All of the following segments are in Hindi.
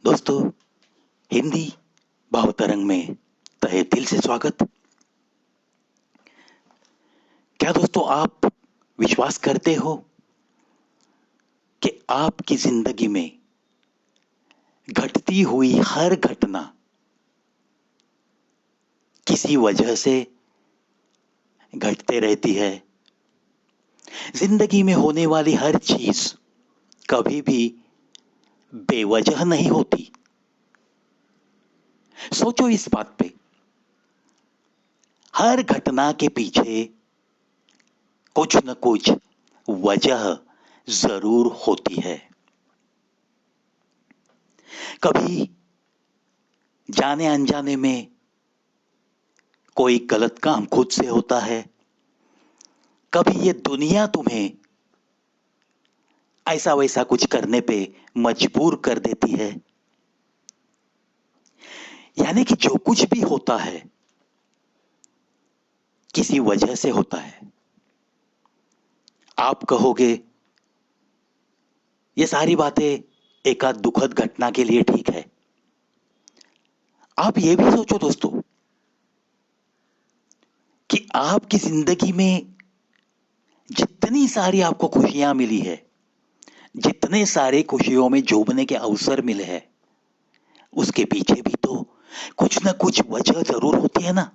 दोस्तों, हिंदी भावतरंग में तहे दिल से स्वागत। क्या दोस्तों आप विश्वास करते हो कि आपकी जिंदगी में घटती हुई हर घटना किसी वजह से घटते रहती है। जिंदगी में होने वाली हर चीज कभी भी बेवजह नहीं होती। सोचो इस बात पे। हर घटना के पीछे कुछ न कुछ वजह जरूर होती है। कभी जाने अनजाने में कोई गलत काम खुद से होता है। कभी ये दुनिया तुम्हें ऐसा वैसा कुछ करने पे मजबूर कर देती है। यानी कि जो कुछ भी होता है किसी वजह से होता है। आप कहोगे ये सारी बातें एकाध दुखद घटना के लिए ठीक है। आप ये भी सोचो दोस्तों कि आपकी जिंदगी में जितनी सारी आपको खुशियां मिली है, जितने सारे खुशियों में डूबने के अवसर मिले हैं, उसके पीछे भी तो कुछ ना कुछ वजह जरूर होती है ना।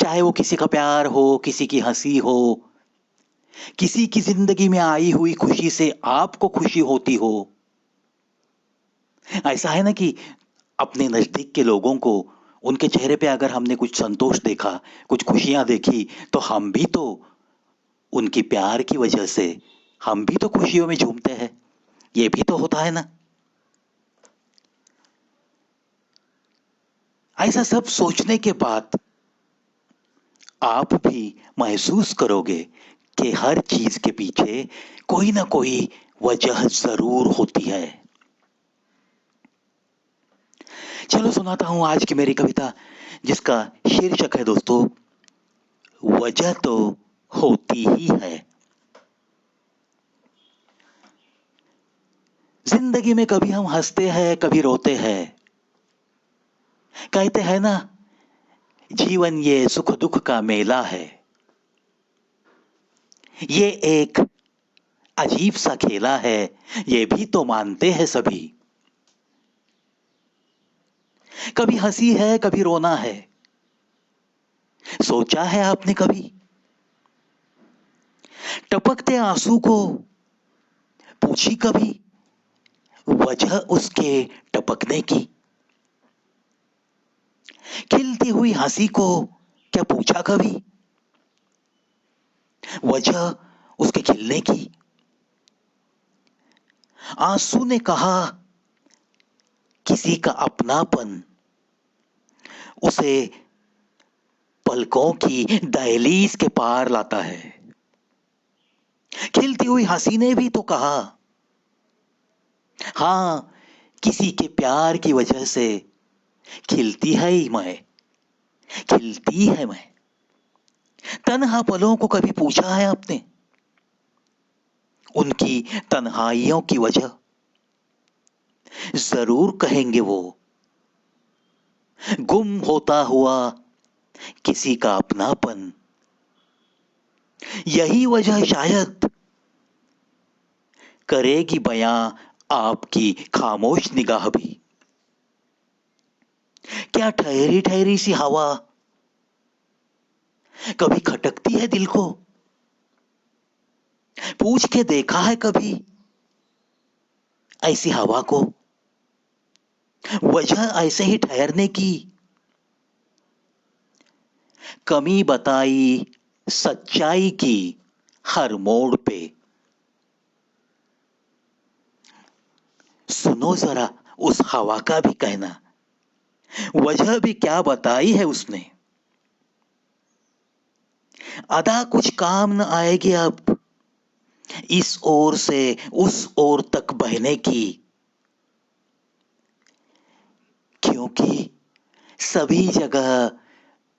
चाहे वो किसी का प्यार हो, किसी की हंसी हो, किसी की जिंदगी में आई हुई खुशी से आपको खुशी होती हो। ऐसा है ना कि अपने नजदीक के लोगों को उनके चेहरे पे अगर हमने कुछ संतोष देखा, कुछ खुशियां देखी, तो हम भी तो उनकी प्यार की वजह से हम भी तो खुशियों में झूमते हैं। ये भी तो होता है ना। ऐसा सब सोचने के बाद आप भी महसूस करोगे कि हर चीज के पीछे कोई ना कोई वजह जरूर होती है। चलो सुनाता हूं आज की मेरी कविता, जिसका शीर्षक है दोस्तों, वजह तो होती ही है। जिंदगी में कभी हम हंसते हैं, कभी रोते हैं। कहते हैं ना, जीवन ये सुख दुख का मेला है। ये एक अजीब सा खेला है, ये भी तो मानते हैं सभी। कभी हंसी है, कभी रोना है। सोचा है आपने कभी? टपकते आंसू को पूछी कभी वजह उसके टपकने की? खिलती हुई हंसी को क्या पूछा कभी वजह उसके खिलने की? आंसू ने कहा किसी का अपनापन उसे पलकों की दहलीज के पार लाता है। खिलती हुई हंसी ने भी तो कहा, हां, किसी के प्यार की वजह से खिलती है ही मैं, खिलती है मैं। तन्हा पलों को कभी पूछा है आपने उनकी तन्हाइयों की वजह? जरूर कहेंगे वो, गुम होता हुआ किसी का अपनापन, यही वजह शायद करेगी बयां आपकी खामोश निगाह भी। क्या ठहरी ठहरी सी हवा कभी खटकती है दिल को? पूछ के देखा है कभी ऐसी हवा को वजह ऐसे ही ठहरने की? कमी बताई सच्चाई की हर मोड़ पे। सुनो जरा उस हवा का भी कहना, वजह भी क्या बताई है उसने। अदा कुछ काम न आएगी अब इस ओर से उस ओर तक बहने की, क्योंकि सभी जगह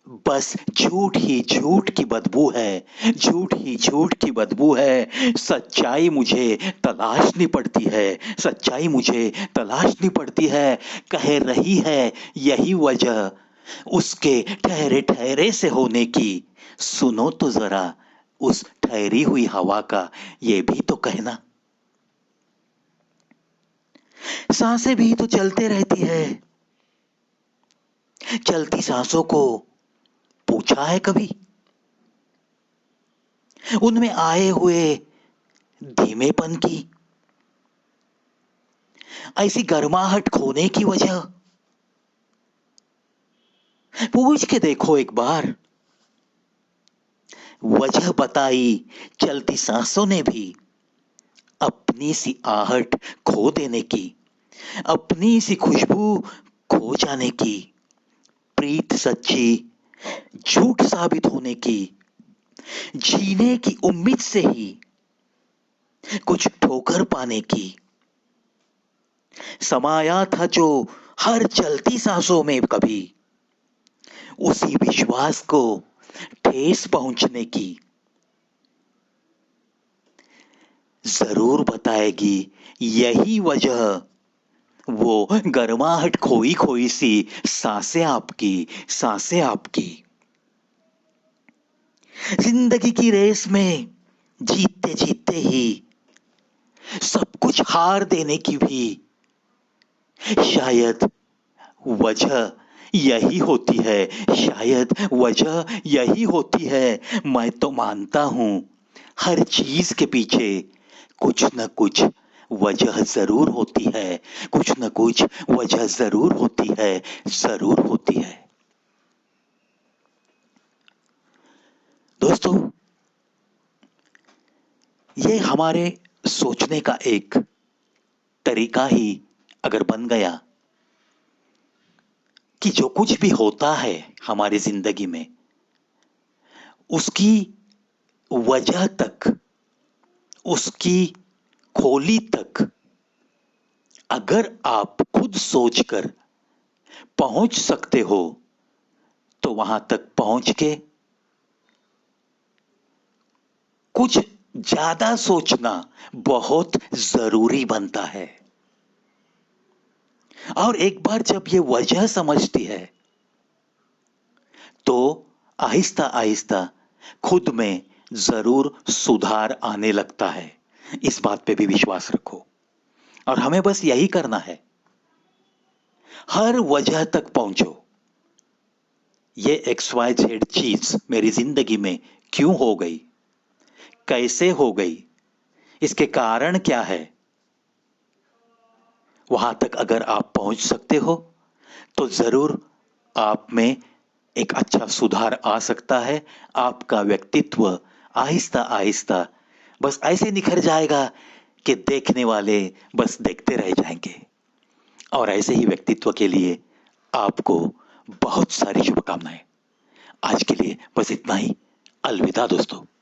बस झूठ ही झूठ की बदबू है, झूठ ही झूठ की बदबू है। सच्चाई मुझे तलाशनी पड़ती है, सच्चाई मुझे तलाशनी पड़ती है। कह रही है यही वजह उसके ठहरे ठहरे से होने की। सुनो तो जरा उस ठहरी हुई हवा का ये भी तो कहना। सांसें भी तो चलते रहती है, चलती सांसों को पूछा है कभी? उनमें आए हुए धीमेपन की, ऐसी गर्माहट खोने की वजह पूछ के देखो एक बार। वजह बताई चलती सांसों ने भी, अपनी सी आहट खो देने की, अपनी सी खुशबू खो जाने की, प्रीत सच्ची झूठ साबित होने की, जीने की उम्मीद से ही कुछ ठोकर पाने की। समाया था जो हर चलती सांसों में कभी, उसी विश्वास को ठेस पहुंचने की। जरूर बताएगी यही वजह वो गर्माहट खोई खोई सी सांसें आपकी, सांसें आपकी। जिंदगी की रेस में जीतते जीतते ही सब कुछ हार देने की भी शायद वजह यही होती है, शायद वजह यही होती है। मैं तो मानता हूं हर चीज के पीछे कुछ न कुछ वजह जरूर होती है, कुछ न कुछ वजह जरूर होती है, जरूर होती है। दोस्तों, ये हमारे सोचने का एक तरीका ही अगर बन गया कि जो कुछ भी होता है हमारी जिंदगी में, उसकी वजह तक, उसकी खोली तक अगर आप खुद सोचकर पहुंच सकते हो, तो वहां तक पहुंच के कुछ ज्यादा सोचना बहुत जरूरी बनता है। और एक बार जब ये वजह समझती है, तो आहिस्ता आहिस्ता खुद में जरूर सुधार आने लगता है। इस बात पे भी विश्वास रखो, और हमें बस यही करना है, हर वजह तक पहुंचो। ये XYZ चीज मेरी जिंदगी में क्यों हो गई, कैसे हो गई, इसके कारण क्या है, वहां तक अगर आप पहुंच सकते हो, तो जरूर आप में एक अच्छा सुधार आ सकता है। आपका व्यक्तित्व आहिस्ता आहिस्ता बस ऐसे निखर जाएगा कि देखने वाले बस देखते रह जाएंगे। और ऐसे ही व्यक्तित्व के लिए आपको बहुत सारी शुभकामनाएं। आज के लिए बस इतना ही। अलविदा दोस्तों।